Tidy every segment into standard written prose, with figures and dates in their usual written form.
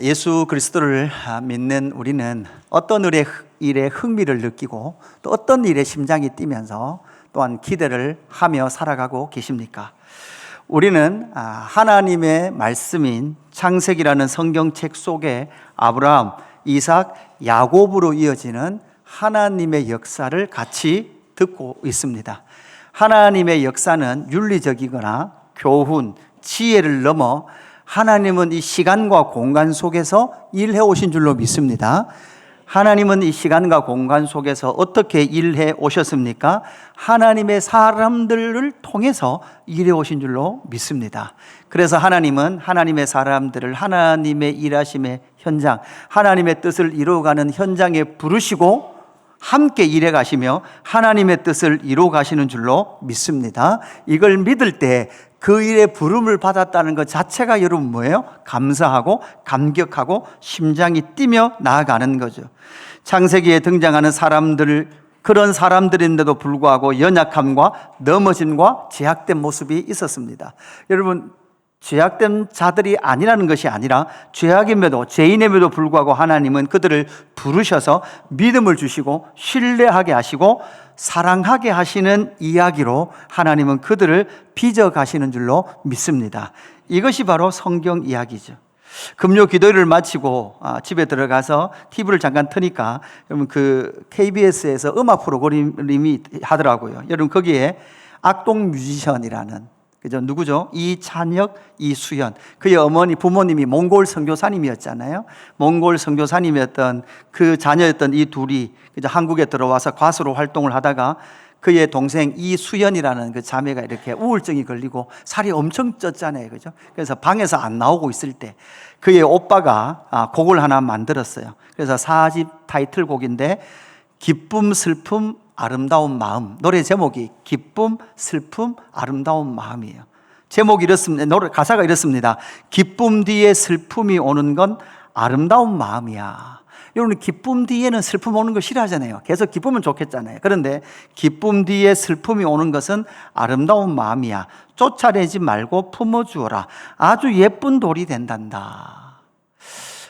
예수 그리스도를 믿는 우리는 어떤 일에 흥미를 느끼고 또 어떤 일에 심장이 뛰면서 또한 기대를 하며 살아가고 계십니까? 우리는 하나님의 말씀인 창세기라는 성경책 속에 아브라함, 이삭, 야곱으로 이어지는 하나님의 역사를 같이 듣고 있습니다. 하나님의 역사는 윤리적이거나 교훈, 지혜를 넘어 하나님은 이 시간과 공간 속에서 일해 오신 줄로 믿습니다. 하나님은 이 시간과 공간 속에서 어떻게 일해 오셨습니까? 하나님의 사람들을 통해서 일해 오신 줄로 믿습니다. 그래서 하나님은 하나님의 사람들을 하나님의 일하심의 현장, 하나님의 뜻을 이루어가는 현장에 부르시고 함께 일해 가시며 하나님의 뜻을 이루어 가시는 줄로 믿습니다. 이걸 믿을 때 그 일에 부름을 받았다는 것 자체가 여러분 뭐예요? 감사하고 감격하고 심장이 뛰며 나아가는 거죠. 창세기에 등장하는 사람들, 그런 사람들인데도 불구하고 연약함과 넘어짐과 제약된 모습이 있었습니다. 여러분, 죄악된 자들이 아니라는 것이 아니라 죄악임에도 죄인임에도 불구하고 하나님은 그들을 부르셔서 믿음을 주시고 신뢰하게 하시고 사랑하게 하시는 이야기로 하나님은 그들을 빚어가시는 줄로 믿습니다. 이것이 바로 성경 이야기죠. 금요 기도를 마치고 집에 들어가서 TV를 잠깐 트니까 여러분 그 KBS에서 음악 프로그램이 하더라고요. 여러분 거기에 악동 뮤지션이라는 그죠? 누구죠? 이찬혁, 이수연. 그의 어머니, 부모님이 몽골 선교사님이었잖아요. 몽골 선교사님이었던 그 자녀였던 이 둘이 그죠? 한국에 들어와서 가수로 활동을 하다가 그의 동생 이수연이라는 그 자매가 이렇게 우울증이 걸리고 살이 엄청 쪘잖아요. 그죠? 그래서 방에서 안 나오고 있을 때 그의 오빠가 곡을 하나 만들었어요. 그래서 4집 타이틀곡인데 기쁨, 슬픔, 아름다운 마음. 노래 제목이 기쁨, 슬픔, 아름다운 마음이에요. 제목이 이렇습니다. 노래 가사가 이렇습니다. 기쁨 뒤에 슬픔이 오는 건 아름다운 마음이야. 여러분 기쁨 뒤에는 슬픔 오는 거 싫어하잖아요. 계속 기쁘면 좋겠잖아요. 그런데 기쁨 뒤에 슬픔이 오는 것은 아름다운 마음이야. 쫓아내지 말고 품어주어라. 아주 예쁜 돌이 된단다.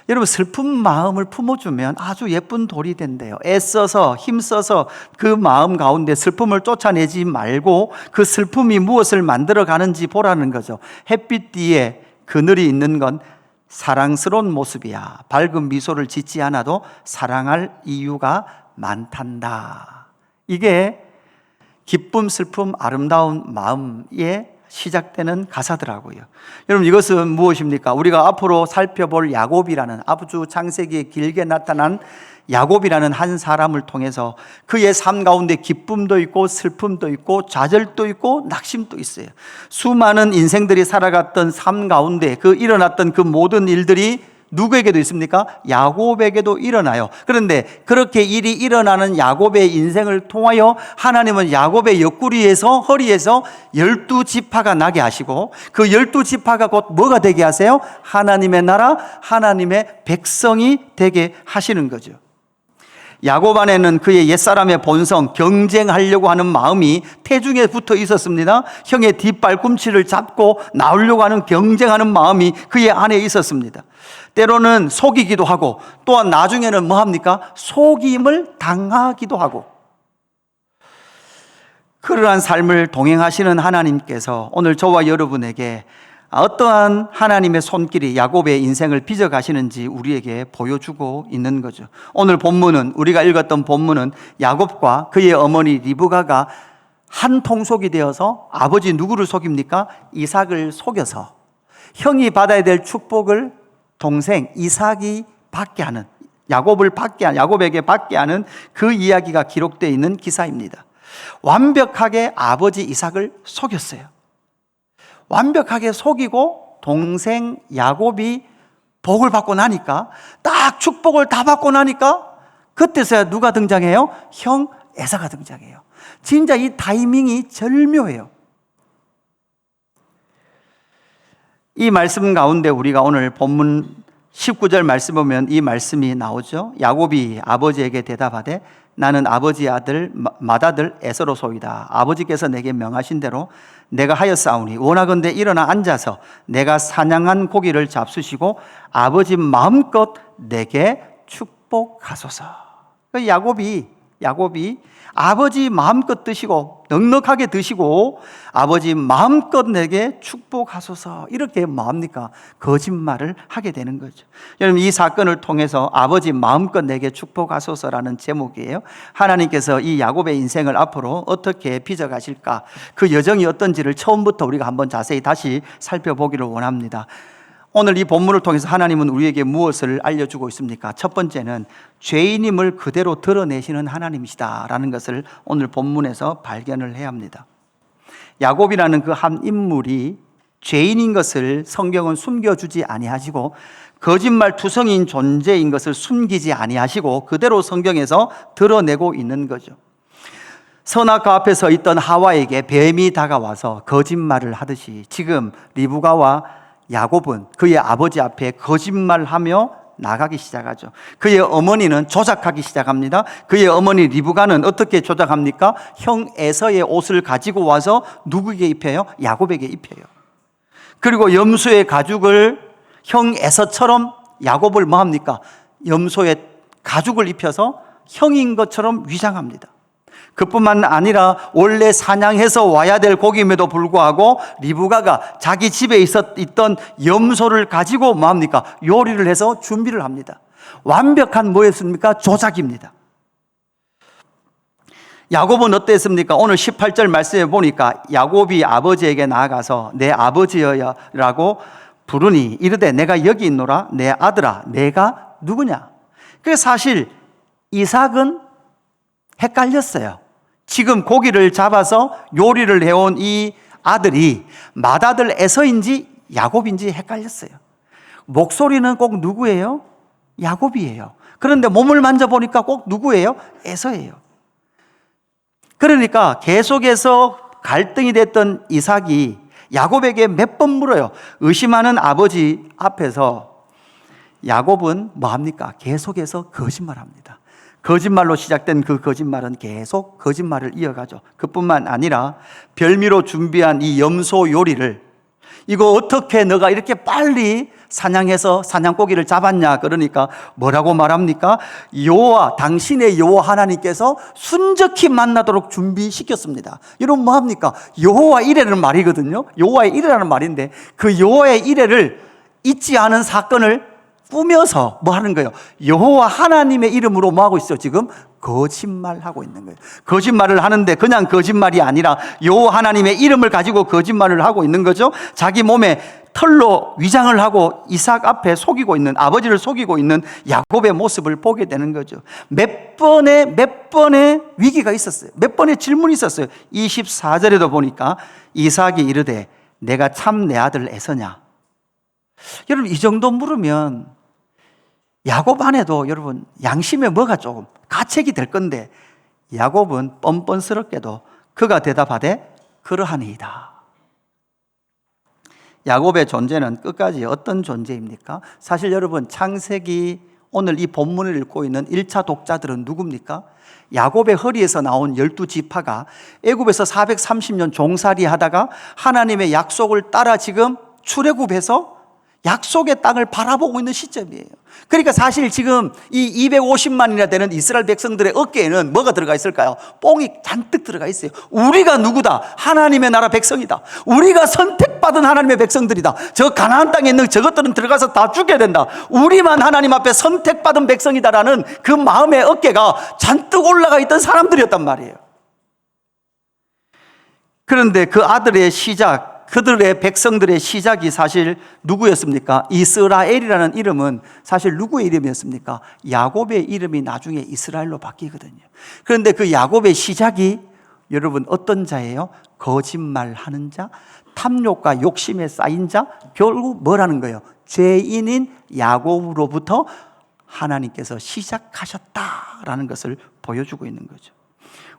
여러분 슬픈 마음을 품어주면 아주 예쁜 돌이 된대요. 애써서 힘써서 그 마음 가운데 슬픔을 쫓아내지 말고 그 슬픔이 무엇을 만들어 가는지 보라는 거죠. 햇빛 뒤에 그늘이 있는 건 사랑스러운 모습이야. 밝은 미소를 짓지 않아도 사랑할 이유가 많단다. 이게 기쁨, 슬픔, 아름다운 마음의 시작되는 가사더라고요. 여러분 이것은 무엇입니까? 우리가 앞으로 살펴볼 야곱이라는 아주 창세기에 길게 나타난 야곱이라는 한 사람을 통해서 그의 삶 가운데 기쁨도 있고 슬픔도 있고 좌절도 있고 낙심도 있어요. 수많은 인생들이 살아갔던 삶 가운데 그 일어났던 그 모든 일들이 누구에게도 있습니까? 야곱에게도 일어나요. 그런데 그렇게 일이 일어나는 야곱의 인생을 통하여 하나님은 야곱의 옆구리에서 허리에서 12지파가 나게 하시고 그 12지파가 곧 뭐가 되게 하세요? 하나님의 나라, 하나님의 백성이 되게 하시는 거죠. 야곱 안에는 그의 옛사람의 본성, 경쟁하려고 하는 마음이 태중에 붙어 있었습니다. 형의 뒷발꿈치를 잡고 나오려고 하는 경쟁하는 마음이 그의 안에 있었습니다. 때로는 속이기도 하고 또한 나중에는 뭐합니까? 속임을 당하기도 하고 그러한 삶을 동행하시는 하나님께서 오늘 저와 여러분에게 어떠한 하나님의 손길이 야곱의 인생을 빚어가시는지 우리에게 보여주고 있는 거죠. 오늘 본문은 우리가 읽었던 본문은 야곱과 그의 어머니 리브가가 한 통속이 되어서 아버지 누구를 속입니까? 이삭을 속여서 형이 받아야 될 축복을 동생 이삭이 받게 하는 야곱에게 받게 하는 그 이야기가 기록되어 있는 기사입니다. 완벽하게 아버지 이삭을 속였어요. 완벽하게 속이고 동생 야곱이 복을 받고 나니까 딱 축복을 다 받고 나니까 그때서야 누가 등장해요? 형 에사가 등장해요. 진짜 이 타이밍이 절묘해요. 이 말씀 가운데 우리가 오늘 본문 19절 말씀 보면 이 말씀이 나오죠. 야곱이 아버지에게 대답하되 나는 아버지의 아들 맏아들 에서로소이다. 아버지께서 내게 명하신 대로 내가 하였사오니 원하건대 일어나 앉아서 내가 사냥한 고기를 잡수시고 아버지 마음껏 내게 축복하소서. 야곱이 아버지 마음껏 드시고 넉넉하게 드시고 아버지 마음껏 내게 축복하소서, 이렇게 뭐합니까? 거짓말을 하게 되는 거죠. 여러분, 이 사건을 통해서 아버지 마음껏 내게 축복하소서라는 제목이에요. 하나님께서 이 야곱의 인생을 앞으로 어떻게 빚어가실까, 그 여정이 어떤지를 처음부터 우리가 한번 자세히 다시 살펴보기를 원합니다. 오늘 이 본문을 통해서 하나님은 우리에게 무엇을 알려주고 있습니까? 첫 번째는 죄인임을 그대로 드러내시는 하나님이시다라는 것을 오늘 본문에서 발견을 해야 합니다. 야곱이라는 그 한 인물이 죄인인 것을 성경은 숨겨주지 아니하시고 거짓말 투성이인 존재인 것을 숨기지 아니하시고 그대로 성경에서 드러내고 있는 거죠. 선악과 앞에 서 있던 하와에게 뱀이 다가와서 거짓말을 하듯이 지금 리브가와 야곱은 그의 아버지 앞에 거짓말하며 나가기 시작하죠. 그의 어머니는 조작하기 시작합니다. 그의 어머니 리브가는 어떻게 조작합니까? 형 에서의 옷을 가지고 와서 누구에게 입혀요? 야곱에게 입혀요. 그리고 염소의 가죽을 형 에서처럼 야곱을 뭐합니까? 염소의 가죽을 입혀서 형인 것처럼 위장합니다. 그뿐만 아니라 원래 사냥해서 와야 될 고기임에도 불구하고 리브가가 자기 집에 있던 염소를 가지고 뭐합니까? 요리를 해서 준비를 합니다. 완벽한 뭐였습니까? 조작입니다. 야곱은 어땠습니까? 오늘 18절 말씀에 보니까 야곱이 아버지에게 나아가서 내 아버지여야 라고 부르니 이르되 내가 여기 있노라. 내 아들아, 내가 누구냐? 그래서 사실 이삭은 헷갈렸어요. 지금 고기를 잡아서 요리를 해온 이 아들이 맏아들 에서인지 야곱인지 헷갈렸어요. 목소리는 꼭 누구예요? 야곱이에요. 그런데 몸을 만져보니까 꼭 누구예요? 에서예요. 그러니까 계속해서 갈등이 됐던 이삭이 야곱에게 몇 번 물어요. 의심하는 아버지 앞에서 야곱은 뭐합니까? 계속해서 거짓말합니다. 거짓말로 시작된 그 거짓말은 계속 거짓말을 이어가죠. 그뿐만 아니라 별미로 준비한 이 염소 요리를 이거 어떻게 너가 이렇게 빨리 사냥해서 사냥고기를 잡았냐? 그러니까 뭐라고 말합니까? 여호와, 당신의 여호와 하나님께서 순적히 만나도록 준비시켰습니다. 여러분 뭐합니까? 여호와 이레라는 말이거든요. 여호와의 이레라는 말인데 그 여호와의 이레를 잊지 않은 사건을 꾸며서 뭐 하는 거예요? 여호와 하나님의 이름으로 뭐 하고 있어요? 지금 거짓말하고 있는 거예요. 거짓말을 하는데 그냥 거짓말이 아니라 여호와 하나님의 이름을 가지고 거짓말을 하고 있는 거죠. 자기 몸에 털로 위장을 하고 이삭 앞에 속이고 있는, 아버지를 속이고 있는 야곱의 모습을 보게 되는 거죠. 몇 번의 위기가 있었어요. 몇 번의 질문이 있었어요. 24절에도 보니까 이삭이 이르되 내가 참 내 아들 에서냐? 여러분, 이 정도 물으면 야곱 안에도 여러분 양심에 뭐가 조금 가책이 될 건데 야곱은 뻔뻔스럽게도 그가 대답하되 그러하니이다. 야곱의 존재는 끝까지 어떤 존재입니까? 사실 여러분, 창세기 오늘 이 본문을 읽고 있는 1차 독자들은 누굽니까? 야곱의 허리에서 나온 12지파가 애굽에서 430년 종살이 하다가 하나님의 약속을 따라 지금 출애굽해서 약속의 땅을 바라보고 있는 시점이에요. 그러니까 사실 지금 이 250만이나 되는 이스라엘 백성들의 어깨에는 뭐가 들어가 있을까요? 뽕이 잔뜩 들어가 있어요. 우리가 누구다? 하나님의 나라 백성이다. 우리가 선택받은 하나님의 백성들이다. 저 가나안 땅에 있는 저것들은 들어가서 다 죽게 된다. 우리만 하나님 앞에 선택받은 백성이다라는 그 마음의 어깨가 잔뜩 올라가 있던 사람들이었단 말이에요. 그런데 그 아들의 시작, 그들의 백성들의 시작이 사실 누구였습니까? 이스라엘이라는 이름은 사실 누구의 이름이었습니까? 야곱의 이름이 나중에 이스라엘로 바뀌거든요. 그런데 그 야곱의 시작이 여러분 어떤 자예요? 거짓말하는 자, 탐욕과 욕심에 쌓인 자, 결국 뭐라는 거예요? 죄인인 야곱으로부터 하나님께서 시작하셨다라는 것을 보여주고 있는 거죠.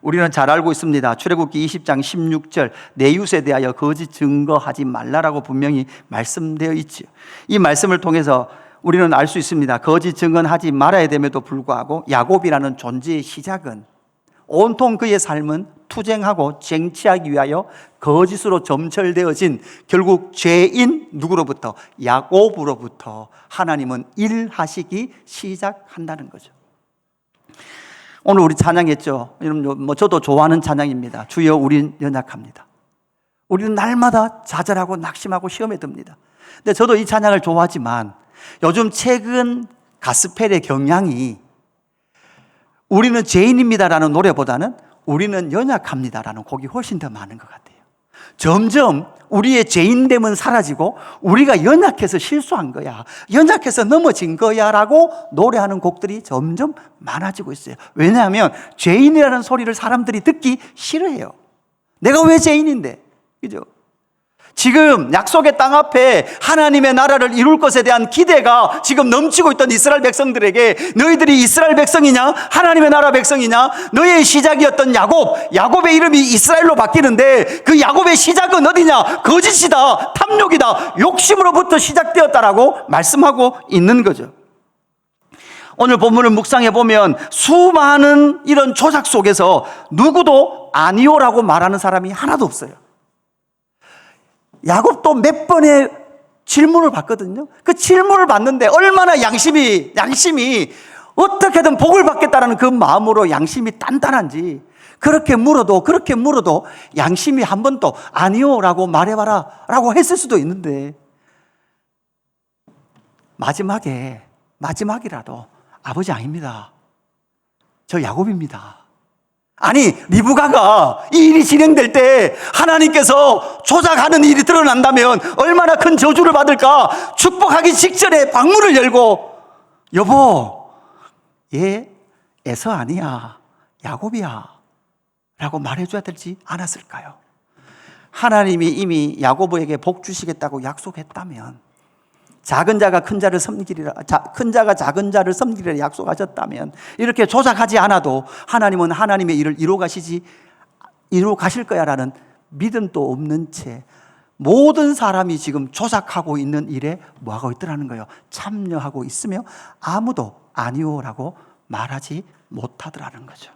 우리는 잘 알고 있습니다. 출애굽기 20장 16절 내 이웃에 대하여 거짓 증거하지 말라라고 분명히 말씀되어 있죠. 이 말씀을 통해서 우리는 알 수 있습니다. 거짓 증언하지 말아야 됨에도 불구하고 야곱이라는 존재의 시작은 온통 그의 삶은 투쟁하고 쟁취하기 위하여 거짓으로 점철되어진 결국 죄인 누구로부터? 야곱으로부터 하나님은 일하시기 시작한다는 거죠. 오늘 우리 찬양했죠. 여러분, 저도 좋아하는 찬양입니다. 주여 우린 연약합니다. 우리는 날마다 좌절하고 낙심하고 시험에 듭니다. 근데 저도 이 찬양을 좋아하지만 요즘 최근 가스펠의 경향이 우리는 죄인입니다라는 노래보다는 우리는 연약합니다라는 곡이 훨씬 더 많은 것 같아요. 점점 우리의 죄인됨은 사라지고 우리가 연약해서 실수한 거야, 연약해서 넘어진 거야 라고 노래하는 곡들이 점점 많아지고 있어요. 왜냐하면 죄인이라는 소리를 사람들이 듣기 싫어해요. 내가 왜 죄인인데? 그죠? 지금 약속의 땅 앞에 하나님의 나라를 이룰 것에 대한 기대가 지금 넘치고 있던 이스라엘 백성들에게 너희들이 이스라엘 백성이냐? 하나님의 나라 백성이냐? 너의 시작이었던 야곱의 이름이 이스라엘로 바뀌는데 그 야곱의 시작은 어디냐? 거짓이다, 탐욕이다, 욕심으로부터 시작되었다라고 말씀하고 있는 거죠. 오늘 본문을 묵상해 보면 수많은 이런 조작 속에서 누구도 아니오라고 말하는 사람이 하나도 없어요. 야곱도 몇 번의 질문을 받거든요. 그 질문을 받는데 얼마나 양심이 어떻게든 복을 받겠다는 그 마음으로 양심이 단단한지 그렇게 물어도 양심이 한 번도 아니오라고 말해봐라 라고 했을 수도 있는데 마지막이라도 아버지 아닙니다. 저 야곱입니다. 아니, 리브가가 이 일이 진행될 때 하나님께서 조작하는 일이 드러난다면 얼마나 큰 저주를 받을까? 축복하기 직전에 방문을 열고 여보, 얘 에서 아니야, 야곱이야 라고 말해줘야 되지 않았을까요? 하나님이 이미 야곱에게 복 주시겠다고 약속했다면, 작은 자가 큰 자를 섬기리라, 큰 자가 작은 자를 섬기리라 약속하셨다면 이렇게 조작하지 않아도 하나님은 하나님의 일을 이루어 가실 거야라는 믿음도 없는 채 모든 사람이 지금 조작하고 있는 일에 뭐하고 있더라는 거예요. 참여하고 있으며 아무도 아니오라고 말하지 못하더라는 거죠.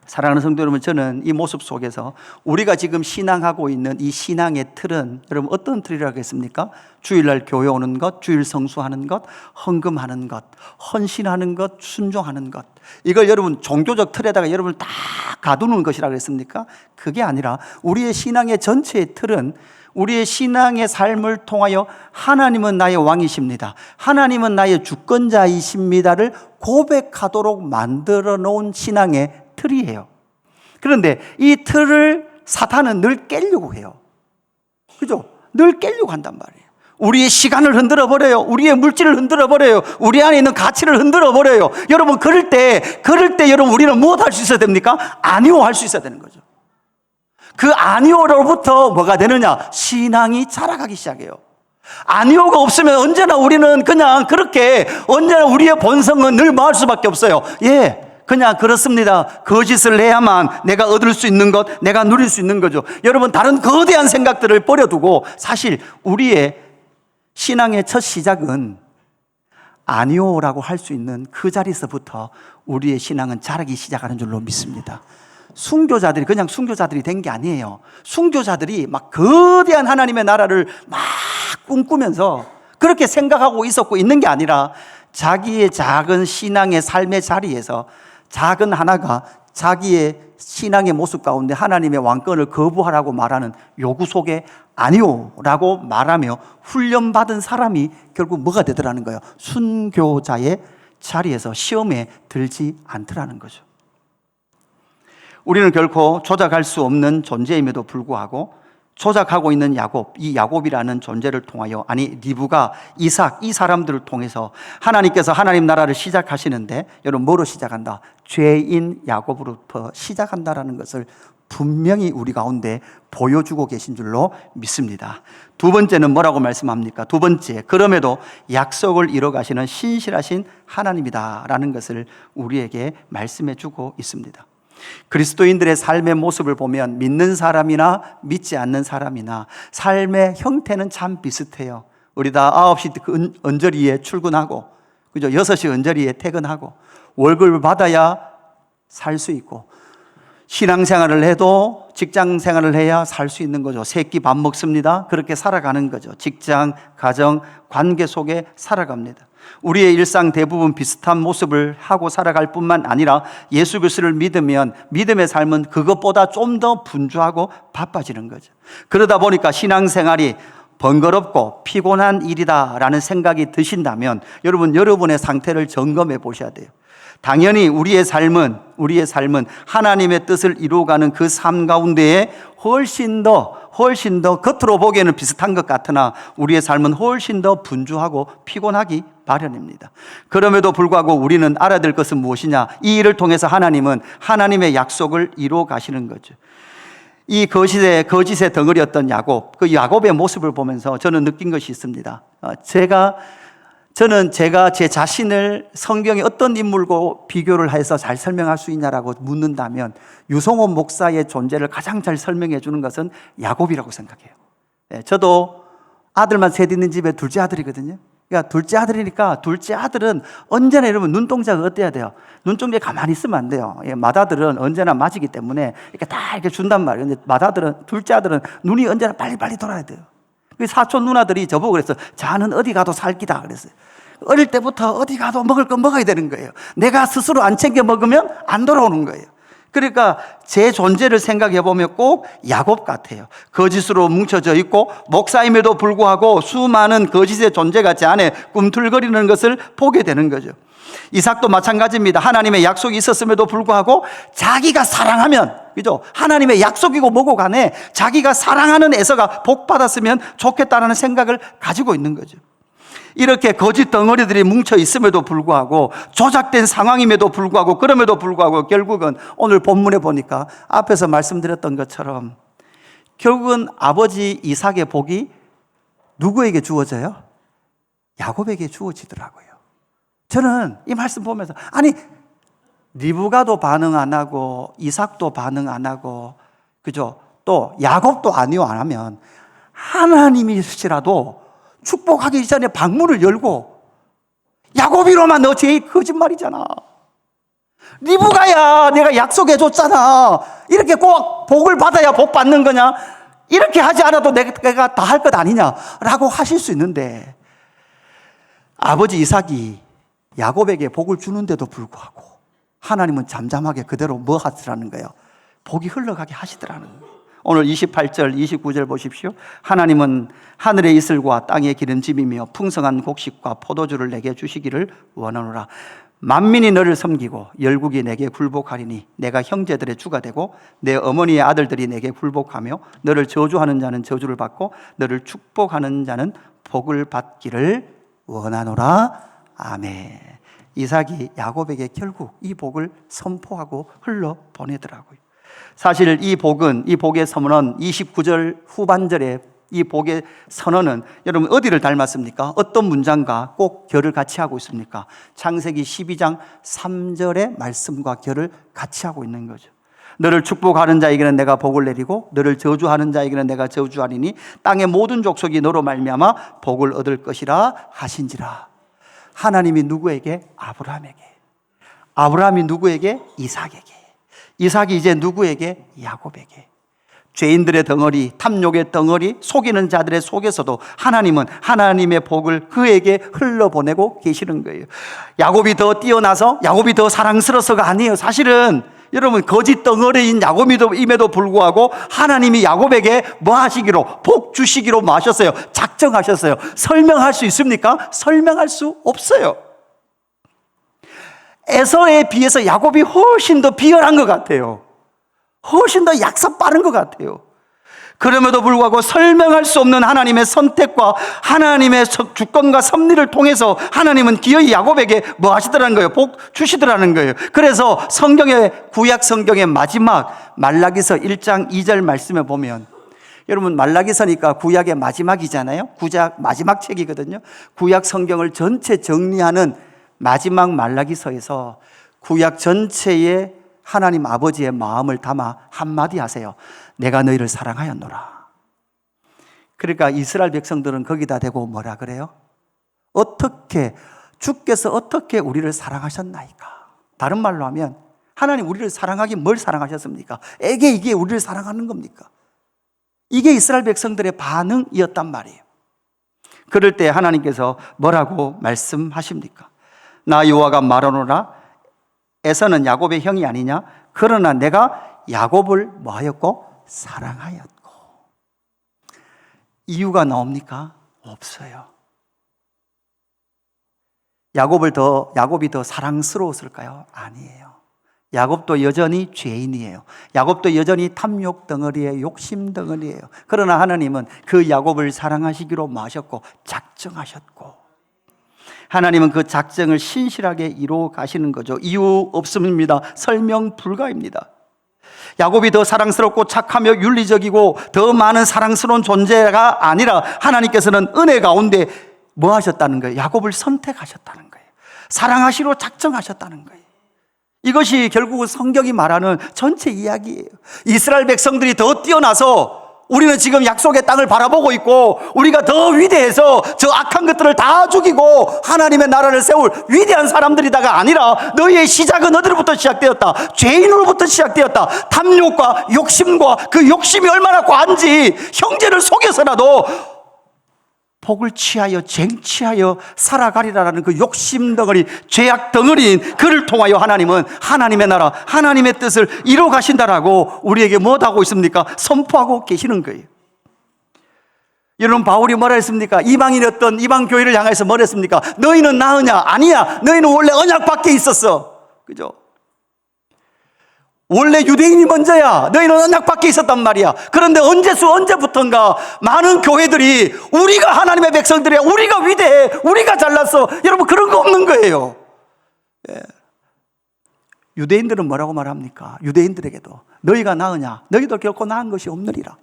사랑하는 성도 여러분, 저는 이 모습 속에서 우리가 지금 신앙하고 있는 이 신앙의 틀은 여러분 어떤 틀이라고 하겠습니까? 주일날 교회 오는 것, 주일 성수하는 것, 헌금하는 것, 헌신하는 것, 순종하는 것, 이걸 여러분 종교적 틀에다가 여러분을 다 가두는 것이라고 했습니까? 그게 아니라 우리의 신앙의 전체의 틀은 우리의 신앙의 삶을 통하여 하나님은 나의 왕이십니다, 하나님은 나의 주권자이십니다를 고백하도록 만들어 놓은 신앙의 틀이에요. 그런데 이 틀을 사탄은 늘 깨려고 해요. 그죠? 늘 깨려고 한단 말이에요. 우리의 시간을 흔들어 버려요. 우리의 물질을 흔들어 버려요. 우리 안에 있는 가치를 흔들어 버려요. 여러분, 그럴 때 여러분 우리는 무엇 할 수 있어야 됩니까? 아니오 할 수 있어야 되는 거죠. 그 아니오로부터 뭐가 되느냐? 신앙이 자라가기 시작해요. 아니오가 없으면 언제나 우리는 그냥 그렇게 언제나 우리의 본성은 늘 마을 수밖에 없어요. 그냥 그렇습니다. 거짓을 해야만 내가 얻을 수 있는 것, 내가 누릴 수 있는 거죠. 여러분, 다른 거대한 생각들을 버려두고 사실 우리의 신앙의 첫 시작은 아니오라고 할 수 있는 그 자리에서부터 우리의 신앙은 자라기 시작하는 줄로 믿습니다. 순교자들이 그냥 순교자들이 된 게 아니에요. 순교자들이 막 거대한 하나님의 나라를 막 꿈꾸면서 그렇게 생각하고 있었고 있는 게 아니라 자기의 작은 신앙의 삶의 자리에서 작은 하나가 자기의 신앙의 모습 가운데 하나님의 왕권을 거부하라고 말하는 요구 속에 아니오라고 말하며 훈련받은 사람이 결국 뭐가 되더라는 거예요? 순교자의 자리에서 시험에 들지 않더라는 거죠. 우리는 결코 조작할 수 없는 존재임에도 불구하고 조작하고 있는 이 야곱이라는 존재를 통하여, 아니 리브가, 이삭, 이 사람들을 통해서 하나님께서 하나님 나라를 시작하시는데 여러분 뭐로 시작한다? 죄인 야곱으로부터 시작한다라는 것을 분명히 우리 가운데 보여주고 계신 줄로 믿습니다. 두 번째는 뭐라고 말씀합니까? 두 번째, 그럼에도 약속을 이뤄 가시는 신실하신 하나님이다라는 것을 우리에게 말씀해 주고 있습니다. 그리스도인들의 삶의 모습을 보면 믿는 사람이나 믿지 않는 사람이나 삶의 형태는 참 비슷해요. 우리 다 9시 언저리에 출근하고, 그죠? 6시 언저리에 퇴근하고, 월급을 받아야 살 수 있고, 신앙생활을 해도 직장생활을 해야 살 수 있는 거죠. 새끼 밥 먹습니다. 그렇게 살아가는 거죠. 직장, 가정, 관계 속에 살아갑니다. 우리의 일상 대부분 비슷한 모습을 하고 살아갈 뿐만 아니라 예수 그리스도를 믿으면 믿음의 삶은 그것보다 좀 더 분주하고 바빠지는 거죠. 그러다 보니까 신앙생활이 번거롭고 피곤한 일이다라는 생각이 드신다면 여러분의 상태를 점검해 보셔야 돼요. 당연히 우리의 삶은 하나님의 뜻을 이루어가는 그 삶 가운데에 훨씬 더 겉으로 보기에는 비슷한 것 같으나 우리의 삶은 훨씬 더 분주하고 피곤하기 마련입니다. 그럼에도 불구하고 우리는 알아야 될 것은 무엇이냐? 이 일을 통해서 하나님은 하나님의 약속을 이루어 가시는 거죠. 이 거짓의 덩어리였던 야곱, 그 야곱의 모습을 보면서 저는 느낀 것이 있습니다. 저는 제가 제 자신을 성경의 어떤 인물과 비교를 해서 잘 설명할 수 있냐라고 묻는다면 유성호 목사의 존재를 가장 잘 설명해 주는 것은 야곱이라고 생각해요. 저도 아들만 셋 있는 집에 둘째 아들이거든요. 그러니까 둘째 아들이니까 둘째 아들은 언제나 여러분 눈동자가 어때야 돼요? 눈동자에 가만히 있으면 안 돼요. 맏아들은 언제나 맞이기 때문에 이렇게 다 이렇게 준단 말이에요. 근데 둘째 아들은 눈이 언제나 빨리빨리 돌아야 돼요. 그 사촌 누나들이 저보고 그랬어요. 자는 어디 가도 살기다 그랬어요. 어릴 때부터 어디 가도 먹을 거 먹어야 되는 거예요. 내가 스스로 안 챙겨 먹으면 안 돌아오는 거예요. 그러니까 제 존재를 생각해 보면 꼭 야곱 같아요. 거짓으로 뭉쳐져 있고 목사임에도 불구하고 수많은 거짓의 존재가 제 안에 꿈틀거리는 것을 보게 되는 거죠. 이삭도 마찬가지입니다. 하나님의 약속이 있었음에도 불구하고 자기가 사랑하면, 그죠? 하나님의 약속이고 뭐고 간에 자기가 사랑하는 에서가 복 받았으면 좋겠다는 생각을 가지고 있는 거죠. 이렇게 거짓 덩어리들이 뭉쳐 있음에도 불구하고 조작된 상황임에도 불구하고 그럼에도 불구하고 결국은 오늘 본문에 보니까 앞에서 말씀드렸던 것처럼 결국은 아버지 이삭의 복이 누구에게 주어져요? 야곱에게 주어지더라고요. 저는 이 말씀 보면서 아니 리브가도 반응 안 하고 이삭도 반응 안 하고 그죠? 또 야곱도 아니요 안 하면 하나님이시라도 축복하기 전에 방문을 열고 야곱이로만 너 제일 거짓말이잖아. 리브가야 내가 약속해 줬잖아. 이렇게 꼭 복을 받아야 복 받는 거냐? 이렇게 하지 않아도 내가 다 할 것 아니냐라고 하실 수 있는데 아버지 이삭이 야곱에게 복을 주는데도 불구하고 하나님은 잠잠하게 그대로 뭐 하시라는 거예요? 복이 흘러가게 하시더라는 거예요. 오늘 28절, 29절 보십시오. 하나님은 하늘의 이슬과 땅의 기름짐이며 풍성한 곡식과 포도주를 내게 주시기를 원하노라. 만민이 너를 섬기고 열국이 내게 굴복하리니 내가 형제들의 주가 되고 내 어머니의 아들들이 내게 굴복하며 너를 저주하는 자는 저주를 받고 너를 축복하는 자는 복을 받기를 원하노라. 아멘. 이삭이 야곱에게 결국 이 복을 선포하고 흘러보내더라고요. 사실 이 복의 선언은 29절 후반절에 이 복의 선언은 여러분 어디를 닮았습니까? 어떤 문장과 꼭 결을 같이 하고 있습니까? 창세기 12장 3절의 말씀과 결을 같이 하고 있는 거죠. 너를 축복하는 자에게는 내가 복을 내리고 너를 저주하는 자에게는 내가 저주하리니 땅의 모든 족속이 너로 말미암아 복을 얻을 것이라 하신지라. 하나님이 누구에게? 아브라함에게. 아브라함이 누구에게? 이삭에게. 이삭이 이제 누구에게? 야곱에게. 죄인들의 덩어리, 탐욕의 덩어리, 속이는 자들의 속에서도 하나님은 하나님의 복을 그에게 흘러보내고 계시는 거예요. 야곱이 더 뛰어나서 야곱이 더 사랑스러워서가 아니에요. 사실은 여러분 거짓 덩어리인 야곱임에도 불구하고 하나님이 야곱에게 뭐 하시기로? 복 주시기로 뭐 하셨어요? 작정하셨어요. 설명할 수 있습니까? 설명할 수 없어요. 에서에 비해서 야곱이 훨씬 더 비열한 것 같아요. 훨씬 더 약사 빠른 것 같아요. 그럼에도 불구하고 설명할 수 없는 하나님의 선택과 하나님의 주권과 섭리를 통해서 하나님은 기어이 야곱에게 뭐 하시더라는 거예요? 복 주시더라는 거예요. 그래서 구약 성경의 마지막 말라기서 1장 2절 말씀에 보면 여러분 말라기서니까 구약의 마지막이잖아요. 구약 마지막 책이거든요. 구약 성경을 전체 정리하는 마지막 말라기서에서 구약 전체에 하나님 아버지의 마음을 담아 한마디 하세요. 내가 너희를 사랑하였노라. 그러니까 이스라엘 백성들은 거기다 대고 뭐라 그래요? 주께서 어떻게 우리를 사랑하셨나이까? 다른 말로 하면 하나님 우리를 사랑하기 뭘 사랑하셨습니까? 에게 이게 우리를 사랑하는 겁니까? 이게 이스라엘 백성들의 반응이었단 말이에요. 그럴 때 하나님께서 뭐라고 말씀하십니까? 나 여호와가 말하노라 에서는 야곱의 형이 아니냐? 그러나 내가 야곱을 뭐하였고? 사랑하였고. 이유가 나옵니까? 없어요. 야곱이 더 사랑스러웠을까요? 아니에요. 야곱도 여전히 죄인이에요. 야곱도 여전히 탐욕 덩어리에 욕심 덩어리예요. 그러나 하나님은 그 야곱을 사랑하시기로 마셨고 작정하셨고, 하나님은 그 작정을 신실하게 이루어 가시는 거죠. 이유 없습니다. 설명 불가입니다. 야곱이 더 사랑스럽고 착하며 윤리적이고 더 많은 사랑스러운 존재가 아니라 하나님께서는 은혜 가운데 뭐 하셨다는 거예요? 야곱을 선택하셨다는 거예요. 사랑하시로 작정하셨다는 거예요. 이것이 결국은 성경이 말하는 전체 이야기예요. 이스라엘 백성들이 더 뛰어나서 우리는 지금 약속의 땅을 바라보고 있고, 우리가 더 위대해서 저 악한 것들을 다 죽이고 하나님의 나라를 세울 위대한 사람들이다가 아니라, 너희의 시작은 어디로부터 시작되었다? 죄인으로부터 시작되었다. 탐욕과 욕심과 그 욕심이 얼마나 과한지 형제를 속여서라도 복을 취하여 쟁취하여 살아가리라는 그 욕심 덩어리, 죄악 덩어리인 그를 통하여 하나님은 하나님의 나라, 하나님의 뜻을 이루어 가신다라고 우리에게 뭐하고 있습니까? 선포하고 계시는 거예요. 여러분, 바울이 뭐라 했습니까? 이방인이었던 이방 교회를 향해서 뭐라 했습니까? 너희는 나으냐? 아니야. 너희는 원래 언약 밖에 있었어. 그죠? 원래 유대인이 먼저야. 너희는 언약 밖에 있었단 말이야. 그런데 언제부턴가 많은 교회들이 우리가 하나님의 백성들이야, 우리가 위대해, 우리가 잘났어. 여러분, 그런 거 없는 거예요. 예. 유대인들은 뭐라고 말합니까? 유대인들에게도 너희가 나으냐? 너희도 결코 나은 것이 없느니라.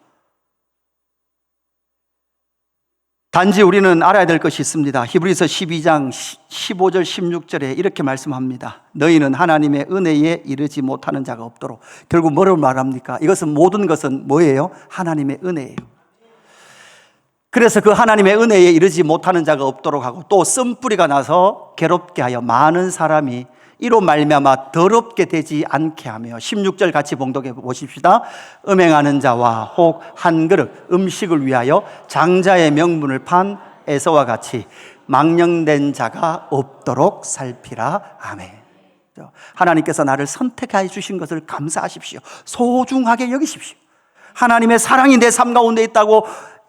단지 우리는 알아야 될 것이 있습니다. 히브리서 12장 15절 16절에 이렇게 말씀합니다. 너희는 하나님의 은혜에 이르지 못하는 자가 없도록. 결국 뭐라고 말합니까? 이것은, 모든 것은 뭐예요? 하나님의 은혜예요. 그래서 그 하나님의 은혜에 이르지 못하는 자가 없도록 하고, 또 쓴뿌리가 나서 괴롭게 하여 많은 사람이 이로 말미암아 더럽게 되지 않게 하며. 16절 같이 봉독해 보십시다. 음행하는 자와 혹 한 그릇 음식을 위하여 장자의 명분을 판 에서와 같이 망령된 자가 없도록 살피라. 아멘. 하나님께서 나를 선택해 주신 것을 감사하십시오. 소중하게 여기십시오. 하나님의 사랑이 내 삶 가운데 있다고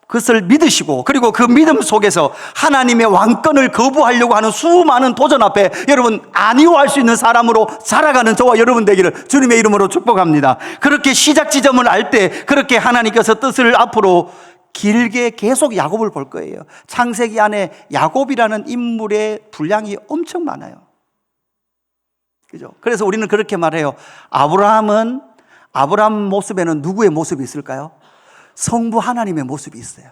그것을 믿으시고, 그리고 그 믿음 속에서 하나님의 왕권을 거부하려고 하는 수많은 도전 앞에 여러분 아니오할 수 있는 사람으로 살아가는 저와 여러분 되기를 주님의 이름으로 축복합니다. 그렇게 시작 지점을 알 때 그렇게 하나님께서 뜻을 앞으로 길게 계속 야곱을 볼 거예요. 창세기 안에 야곱이라는 인물의 분량이 엄청 많아요. 그죠? 그래서 우리는 그렇게 말해요. 아브라함 모습에는 누구의 모습이 있을까요? 성부 하나님의 모습이 있어요.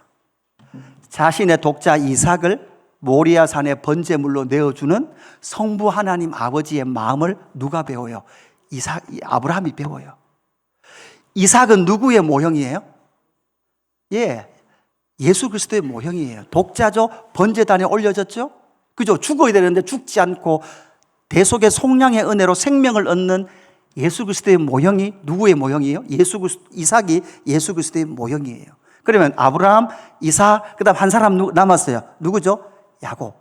자신의 독자 이삭을 모리아 산의 번제물로 내어주는 성부 하나님 아버지의 마음을 누가 배워요? 아브라함이 배워요. 이삭은 누구의 모형이에요? 예수 그리스도의 모형이에요. 독자죠. 번제단에 올려졌죠. 그죠? 죽어야 되는데 죽지 않고 대속의 속량의 은혜로 생명을 얻는 예수 그리스도의 모형이 누구의 모형이에요? 이삭이 예수 그리스도의 모형이에요. 그러면 아브라함, 이삭, 그다음 한 사람 남았어요. 누구죠? 야곱.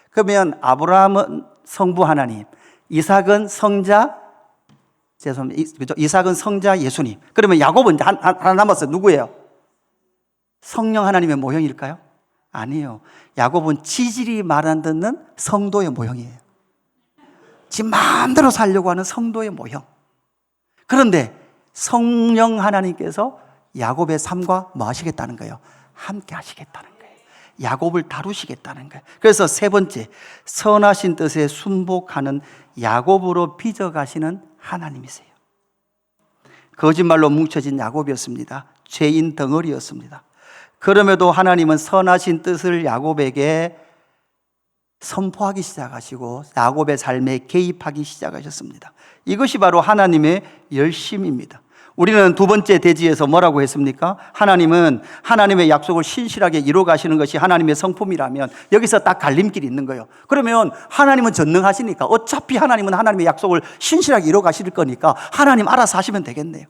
그러면 아브라함은 성부 하나님, 이삭은 성자, 그죠? 이삭은 성자 예수님. 그러면 야곱은 하나 남았어요. 누구예요? 성령 하나님의 모형일까요? 아니에요. 야곱은 지질이 말 안 듣는 성도의 모형이에요. 지 마음대로 살려고 하는 성도의 모형. 그런데 성령 하나님께서 야곱의 삶과 뭐 하시겠다는 거예요? 함께 하시겠다는 거예요. 야곱을 다루시겠다는 거예요. 그래서 세 번째, 선하신 뜻에 순복하는 야곱으로 빚어가시는 하나님이세요. 거짓말로 뭉쳐진 야곱이었습니다. 죄인 덩어리였습니다. 그럼에도 하나님은 선하신 뜻을 야곱에게 선포하기 시작하시고 야곱의 삶에 개입하기 시작하셨습니다. 이것이 바로 하나님의 열심입니다. 우리는 두 번째 대지에서 뭐라고 했습니까? 하나님은 하나님의 약속을 신실하게 이루어 가시는 것이 하나님의 성품이라면 여기서 딱 갈림길이 있는 거예요. 그러면 하나님은 전능하시니까 어차피 하나님은 하나님의 약속을 신실하게 이루어 가실 거니까 하나님 알아서 하시면 되겠네요.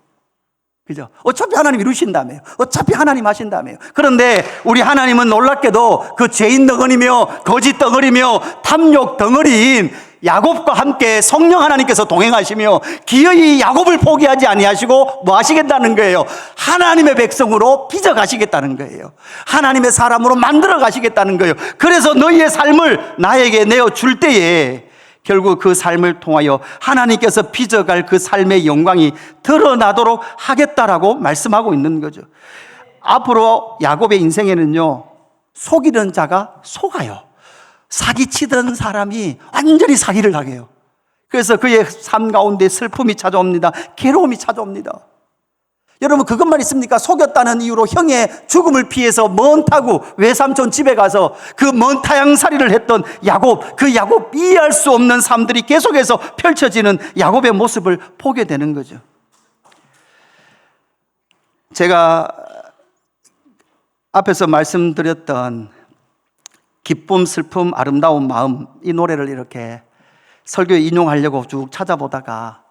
그죠? 어차피 하나님 이루신다며요. 어차피 하나님 하신다며요. 그런데 우리 하나님은 놀랍게도 그 죄인 덩어리며 거짓 덩어리며 탐욕 덩어리인 야곱과 함께 성령 하나님께서 동행하시며 기어이 야곱을 포기하지 아니하시고 뭐 하시겠다는 거예요? 하나님의 백성으로 빚어 가시겠다는 거예요. 하나님의 사람으로 만들어 가시겠다는 거예요. 그래서 너희의 삶을 나에게 내어줄 때에 결국 그 삶을 통하여 하나님께서 빚어갈 그 삶의 영광이 드러나도록 하겠다라고 말씀하고 있는 거죠. 앞으로 야곱의 인생에는요, 속이는 자가 속아요. 사기치던 사람이 완전히 사기를 당해요. 그래서 그의 삶 가운데 슬픔이 찾아옵니다. 괴로움이 찾아옵니다. 여러분, 그것만 있습니까? 속였다는 이유로 형의 죽음을 피해서 먼 타고 외삼촌 집에 가서 그 먼 타향살이를 했던 야곱, 그 야곱 이해할 수 없는 삶들이 계속해서 펼쳐지는 야곱의 모습을 보게 되는 거죠. 제가 앞에서 말씀드렸던 기쁨, 슬픔, 아름다운 마음, 이 노래를 이렇게 설교에 인용하려고 쭉 찾아보다가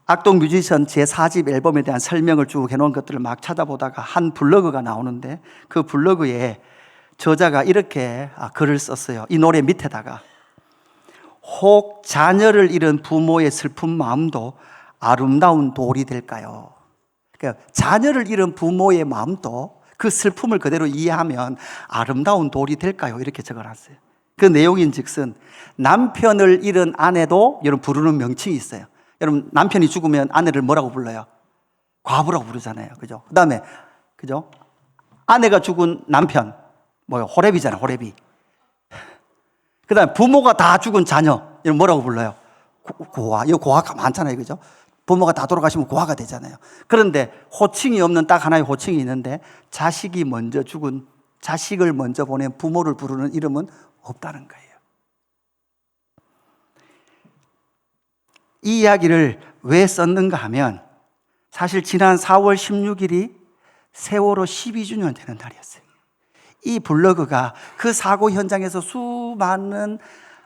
악동 뮤지션 제4집 앨범에 대한 설명을 쭉 해놓은 것들을 막 찾아보다가 한 블로그가 나오는데 그 블로그에 저자가 이렇게 글을 썼어요. 이 노래 밑에다가 혹 자녀를 잃은 부모의 슬픈 마음도 아름다운 돌이 될까요? 그러니까 자녀를 잃은 부모의 마음도 그 슬픔을 그대로 이해하면 아름다운 돌이 될까요? 이렇게 적어놨어요. 그 내용인 즉슨 남편을 잃은 아내도 여러분 부르는 명칭이 있어요. 여러분, 남편이 죽으면 아내를 뭐라고 불러요? 과부라고 부르잖아요. 그죠? 그 다음에, 그죠? 아내가 죽은 남편, 호레비잖아요. 호레비. 그 다음에 부모가 다 죽은 자녀, 여러분 뭐라고 불러요? 고아. 이 고아가 많잖아요. 그죠? 부모가 다 돌아가시면 고아가 되잖아요. 그런데 호칭이 없는 딱 하나의 호칭이 있는데 자식이 먼저 죽은, 자식을 먼저 보낸 부모를 부르는 이름은 없다는 거예요. 이 이야기를 왜 썼는가 하면 사실 지난 4월 16일이 세월호 12주년 되는 날이었어요. 이 블로그가 그 사고 현장에서 수많은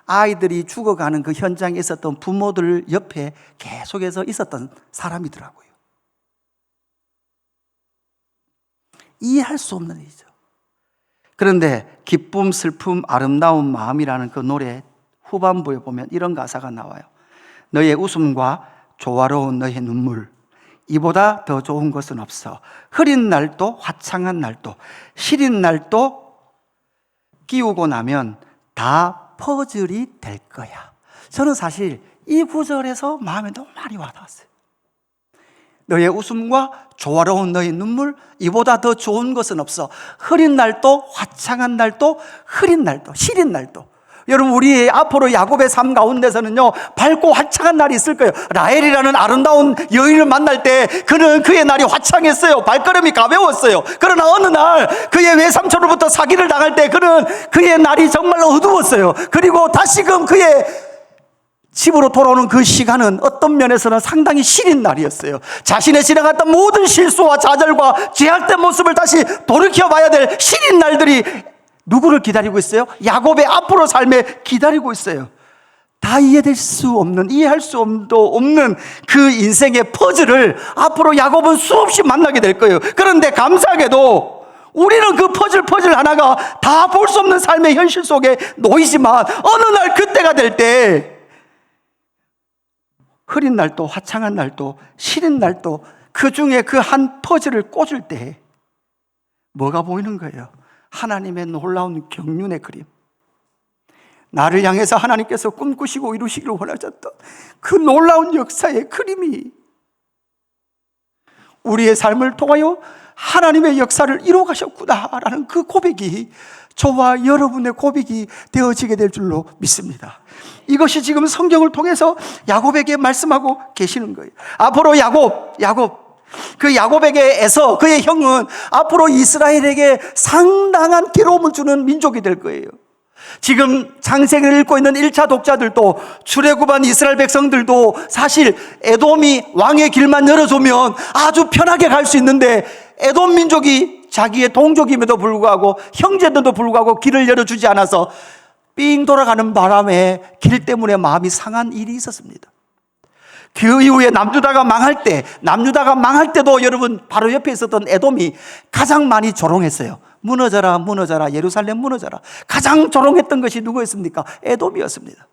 아이들이 죽어가는 그 현장에 있었던 부모들 옆에 계속해서 있었던 사람이더라고요. 이해할 수 없는 일이죠. 그런데 기쁨, 슬픔, 아름다운 마음이라는 그 노래 후반부에 보면 이런 가사가 나와요. 너의 웃음과 조화로운 너의 눈물, 이보다 더 좋은 것은 없어. 흐린 날도 화창한 날도 시린 날도 끼우고 나면 다 퍼즐이 될 거야. 저는 사실 이 구절에서 마음에 너무 많이 와닿았어요. 너의 웃음과 조화로운 너의 눈물, 이보다 더 좋은 것은 없어. 흐린 날도 화창한 날도 흐린 날도 시린 날도. 여러분, 우리 앞으로 야곱의 삶 가운데서는요, 밝고 화창한 날이 있을 거예요. 라헬이라는 아름다운 여인을 만날 때 그는 그의 날이 화창했어요. 발걸음이 가벼웠어요. 그러나 어느 날 그의 외삼촌으로부터 사기를 당할 때 그는 그의 날이 정말로 어두웠어요. 그리고 다시금 그의 집으로 돌아오는 그 시간은 어떤 면에서는 상당히 시린 날이었어요. 자신의 지나갔던 모든 실수와 좌절과 죄악된 모습을 다시 돌이켜봐야 될 시린 날들이 누구를 기다리고 있어요? 야곱의 앞으로 삶에 기다리고 있어요. 다 이해될 수 없는, 이해할 수 없는 그 인생의 퍼즐을 앞으로 야곱은 수없이 만나게 될 거예요. 그런데 감사하게도 우리는 그 퍼즐 하나가 다 볼 수 없는 삶의 현실 속에 놓이지만 어느 날 그때가 될 때 흐린 날도 화창한 날도 시린 날도 그 중에 그 한 퍼즐을 꽂을 때 뭐가 보이는 거예요? 하나님의 놀라운 경륜의 그림, 나를 향해서 하나님께서 꿈꾸시고 이루시기를 원하셨던 그 놀라운 역사의 그림이 우리의 삶을 통하여 하나님의 역사를 이루어 가셨구나라는 그 고백이 저와 여러분의 고백이 되어지게 될 줄로 믿습니다. 이것이 지금 성경을 통해서 야곱에게 말씀하고 계시는 거예요. 앞으로 야곱, 그 야곱에게 에서 그의 형은 앞으로 이스라엘에게 상당한 괴로움을 주는 민족이 될 거예요. 지금 창세기를 읽고 있는 1차 독자들도, 출애굽한 이스라엘 백성들도 사실 에돔이 왕의 길만 열어주면 아주 편하게 갈 수 있는데, 에돔 민족이 자기의 동족임에도 불구하고, 형제들도 불구하고 길을 열어주지 않아서 삥 돌아가는 바람에 길 때문에 마음이 상한 일이 있었습니다. 그 이후에 남유다가 망할 때도 여러분 바로 옆에 있었던 에돔이 가장 많이 조롱했어요. 무너져라, 무너져라, 예루살렘 무너져라. 가장 조롱했던 것이 누구였습니까? 에돔이었습니다.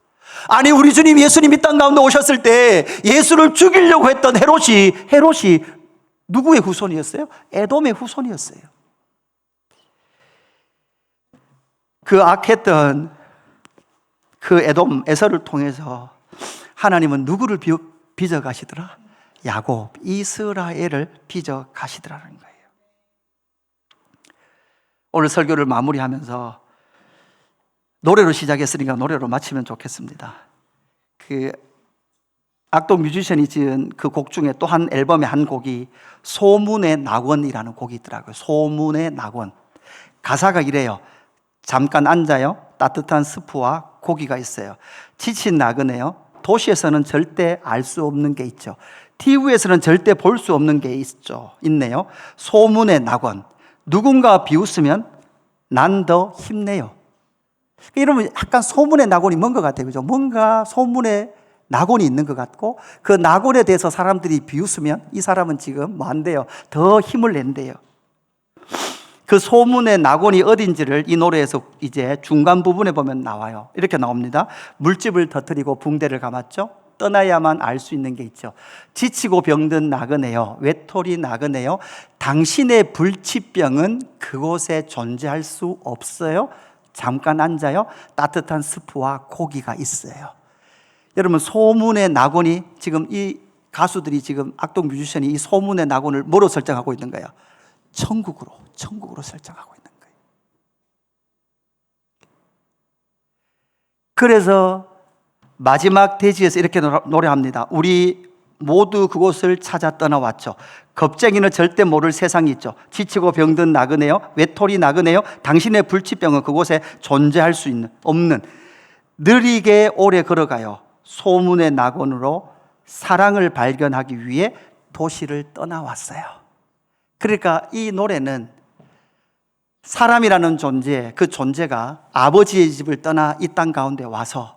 아니, 우리 주님 예수님 이 땅 가운데 오셨을 때 예수를 죽이려고 했던 헤롯이 누구의 후손이었어요? 에돔의 후손이었어요. 그 악했던 그 에돔, 에서를 통해서 하나님은 누구를 빚어가시더라? 야곱, 이스라엘을 빚어가시더라는 거예요. 오늘 설교를 마무리하면서 노래로 시작했으니까 노래로 마치면 좋겠습니다. 그 악동 뮤지션이 지은 그 곡 중에 또 한 앨범의 한 곡이 소문의 낙원이라는 곡이 있더라고요. 소문의 낙원. 가사가 이래요. 잠깐 앉아요. 따뜻한 스프와 고기가 있어요. 지친 나그네요. 도시에서는 절대 알 수 없는 게 있죠. TV에서는 절대 볼 수 없는 게 있네요. 소문의 낙원. 누군가 비웃으면 난 더 힘내요. 이러면 약간 소문의 낙원이 뭔 것 같아요. 그죠? 뭔가 소문의 낙원이 있는 것 같고, 그 낙원에 대해서 사람들이 비웃으면 이 사람은 지금 뭐 한대요? 더 힘을 낸대요. 그 소문의 낙원이 어딘지를 이 노래에서 이제 중간 부분에 보면 나와요. 이렇게 나옵니다. 물집을 터뜨리고 붕대를 감았죠. 떠나야만 알 수 있는 게 있죠. 지치고 병든 나그네요. 외톨이 나그네요. 당신의 불치병은 그곳에 존재할 수 없어요. 잠깐 앉아요. 따뜻한 스프와 고기가 있어요. 여러분, 소문의 낙원이 지금 이 가수들이 지금 악동 뮤지션이 이 소문의 낙원을 뭐로 설정하고 있는 거예요? 천국으로 설정하고 있는 거예요. 그래서 마지막 대지에서 이렇게 노래합니다. 우리 모두 그곳을 찾아 떠나왔죠. 겁쟁이는 절대 모를 세상이 있죠. 지치고 병든 나그네요. 외톨이 나그네요. 당신의 불치병은 그곳에 존재할 수 없는. 느리게 오래 걸어가요. 소문의 낙원으로 사랑을 발견하기 위해 도시를 떠나왔어요. 그러니까 이 노래는 사람이라는 존재, 그 존재가 아버지의 집을 떠나 이 땅 가운데 와서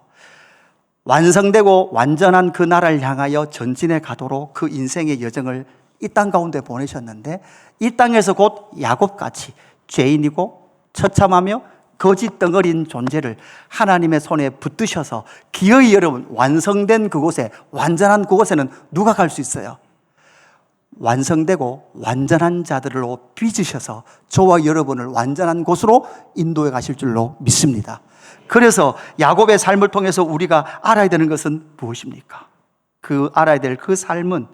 완성되고 완전한 그 나라를 향하여 전진해 가도록 그 인생의 여정을 이 땅 가운데 보내셨는데, 이 땅에서 곧 야곱같이 죄인이고 처참하며 거짓 덩어리인 존재를 하나님의 손에 붙드셔서 기어이 여러분 완성된 그곳에, 완전한 그곳에는 누가 갈 수 있어요? 완성되고 완전한 자들로 빚으셔서 저와 여러분을 완전한 곳으로 인도해 가실 줄로 믿습니다. 그래서 야곱의 삶을 통해서 우리가 알아야 되는 것은 무엇입니까? 알아야 될 그 삶은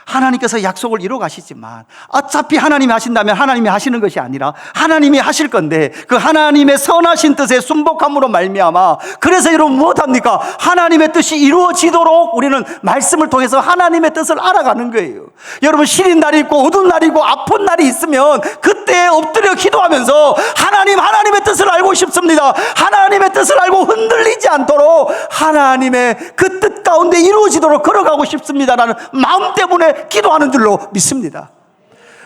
하나님께서 약속을 이루어 가시지만 어차피 하나님이 하신다면 하나님이 하시는 것이 아니라 하나님이 하실 건데, 그 하나님의 선하신 뜻에 순복함으로 말미암아, 그래서 여러분 무엇합니까? 하나님의 뜻이 이루어지도록 우리는 말씀을 통해서 하나님의 뜻을 알아가는 거예요. 여러분, 시린 날이 있고 어두운 날이 있고 아픈 날이 있으면 그때 엎드려 기도하면서 하나님의 뜻을 알고 싶습니다. 하나님의 뜻을 알고 흔들리지 않도록 하나님의 그 뜻 가운데 이루어지도록 걸어가고 싶습니다라는 마음 때문에 기도하는 줄로 믿습니다.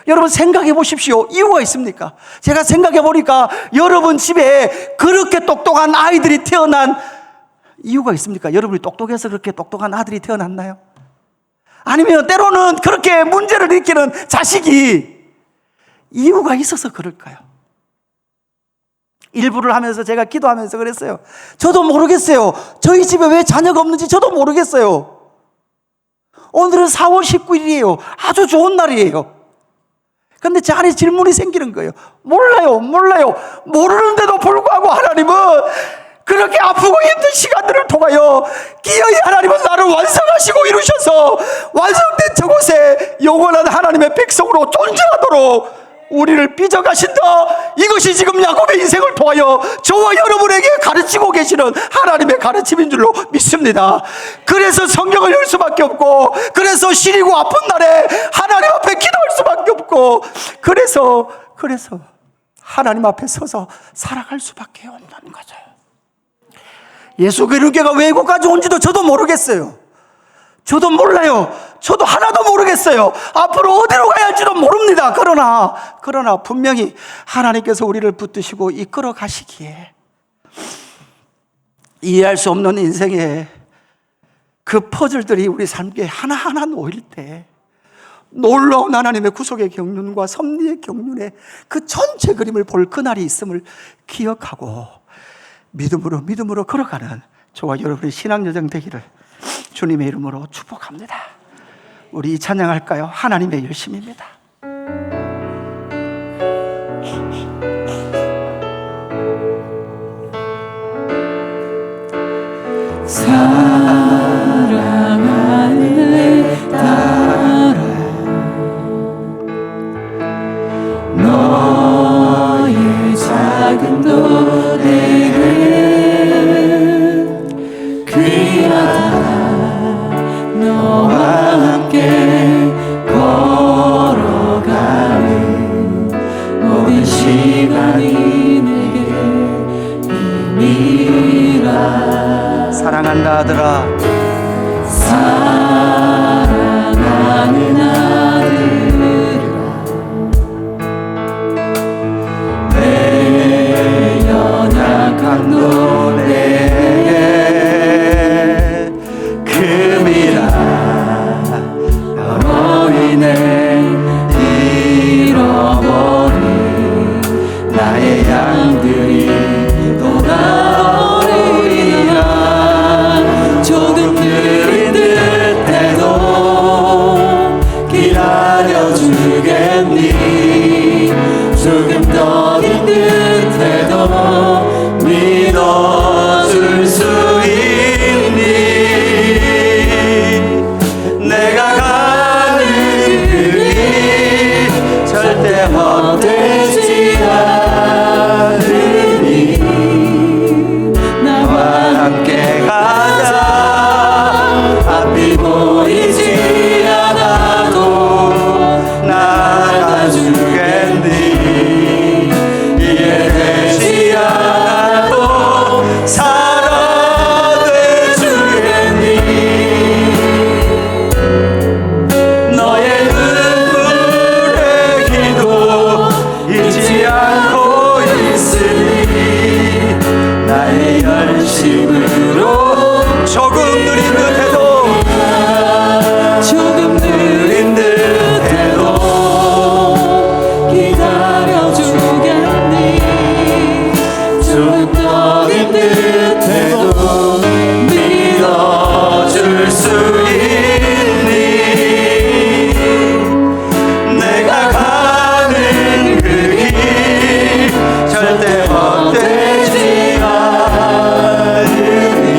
여러분, 생각해 보십시오. 이유가 있습니까? 제가 생각해 보니까 여러분 집에 그렇게 똑똑한 아이들이 태어난 이유가 있습니까? 여러분이 똑똑해서 그렇게 똑똑한 아들이 태어났나요? 아니면 때로는 그렇게 문제를 일으키는 자식이 이유가 있어서 그럴까요? 일부를 하면서 제가 기도하면서 그랬어요. 저도 모르겠어요. 저희 집에 왜 자녀가 없는지 저도 모르겠어요. 오늘은 4월 19일이에요. 아주 좋은 날이에요. 그런데 제 안에 질문이 생기는 거예요. 몰라요. 모르는데도 불구하고 하나님은 그렇게 아프고 힘든 시간들을 통하여 기어이 하나님은 나를 완성하시고 이루셔서 완성된 저곳에 영원한 하나님의 백성으로 존재하도록 우리를 빚어가신다. 이것이 지금 야곱의 인생을 통하여 저와 여러분에게 가르치고 계시는 하나님의 가르침인 줄로 믿습니다. 그래서 성경을 열 수밖에 없고, 그래서 시리고 아픈 날에 하나님 앞에 기도할 수밖에 없고, 그래서 하나님 앞에 서서 살아갈 수밖에 없는 거죠. 예수 그리스도가 외국까지 온지도 저도 모르겠어요. 저도 몰라요. 저도 하나도 모르겠어요. 앞으로 어디로 가야 할지도 모릅니다. 그러나 분명히 하나님께서 우리를 붙드시고 이끌어 가시기에 이해할 수 없는 인생의 그 퍼즐들이 우리 삶에 하나하나 놓일 때 놀라운 하나님의 구속의 경륜과 섭리의 경륜의 그 전체 그림을 볼 그날이 있음을 기억하고 믿음으로 걸어가는 저와 여러분의 신앙여정 되기를 주님의 이름으로 축복합니다. 우리 이 찬양할까요? 하나님의 열심입니다. 사랑하는 내 딸아, 너의 자금도 내게 귀하다. 너와 함께 걸어가는 모든 시간이 내게 힘이라. 사랑한다 아들아, 사랑하는 아들아, 내 연약한 노래에 금이라. 너로 인해 잃어버린 나의 양들이 돌아오리라. 조금 느린 듯해도 기다려주겠니. 조금 더 긴 듯해도 믿어줄 수 있니. 내가 가는 길이 절대 헛되지 않으니 나와 함께 가자. 앞이 보이지 않아도 나가주겠니. 이해되지 않아도 살아내주겠니. 너의 눈물의 기도 잊지 않고 있으니 나의 열심으로 조금 느린 듯해도 기다려주겠니. 조금 더 긴 듯해도 믿어줄 수 있니. 내가 가는 그 길 절대 헛되지 않으니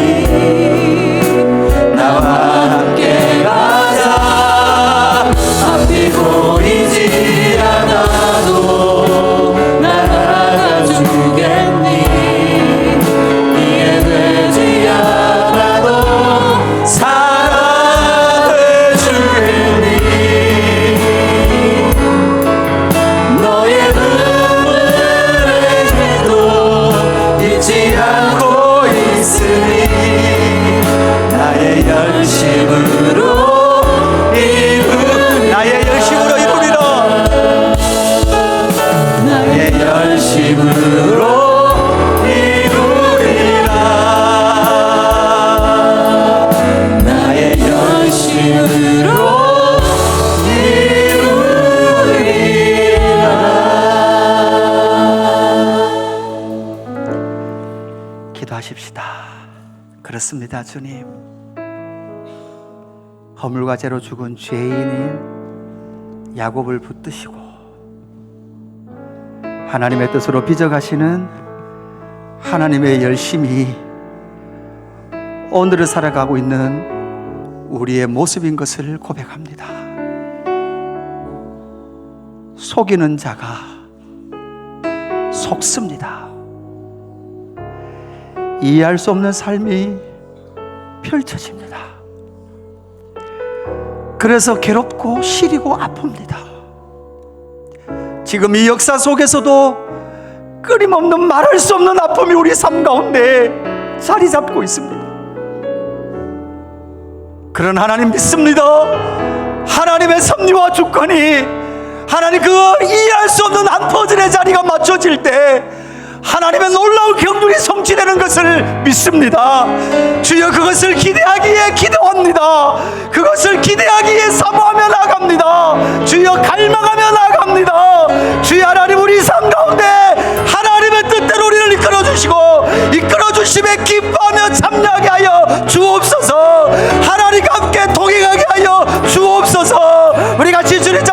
나와 함께 가자. 앞이 보이지 않아도 나가주겠니. 이해되지 않아도 살아내주겠니. 너의 눈물의 기도 잊지 않고 있으니 나의 열심으로 이루리라. 나의 열심으로 이루리라. 나의 열심으로 이루리라. 기도하십시다. 그렇습니다. 주님, 허물과 죄로 죽은 죄인인 야곱을 붙드시고 하나님의 뜻으로 빚어가시는 하나님의 열심이 오늘을 살아가고 있는 우리의 모습인 것을 고백합니다. 속이는 자가 속습니다. 이해할 수 없는 삶이 펼쳐집니다. 그래서 괴롭고 시리고 아픕니다. 지금 이 역사 속에서도 끊임없는 말할 수 없는 아픔이 우리 삶 가운데 자리 잡고 있습니다. 그런 하나님 믿습니다. 하나님의 섭리와 주권이 하나님 그 이해할 수 없는 한 퍼즐의 자리가 맞춰질 때 하나님의 놀라운 경륜이 성취되는 것을 믿습니다. 주여, 그것을 기대하기에 기도합니다. 그것을 기대하기에 사모하며 나아갑니다. 주여, 갈망하며 나아갑니다. 주여 하나님, 우리 삶 가운데 하나님의 뜻대로 우리를 이끌어 주시고 이끌어 주심에 기뻐하며 참여하게 하여 주옵소서. 하나님과 함께 동행하게 하여 주옵소서. 우리 같이 주님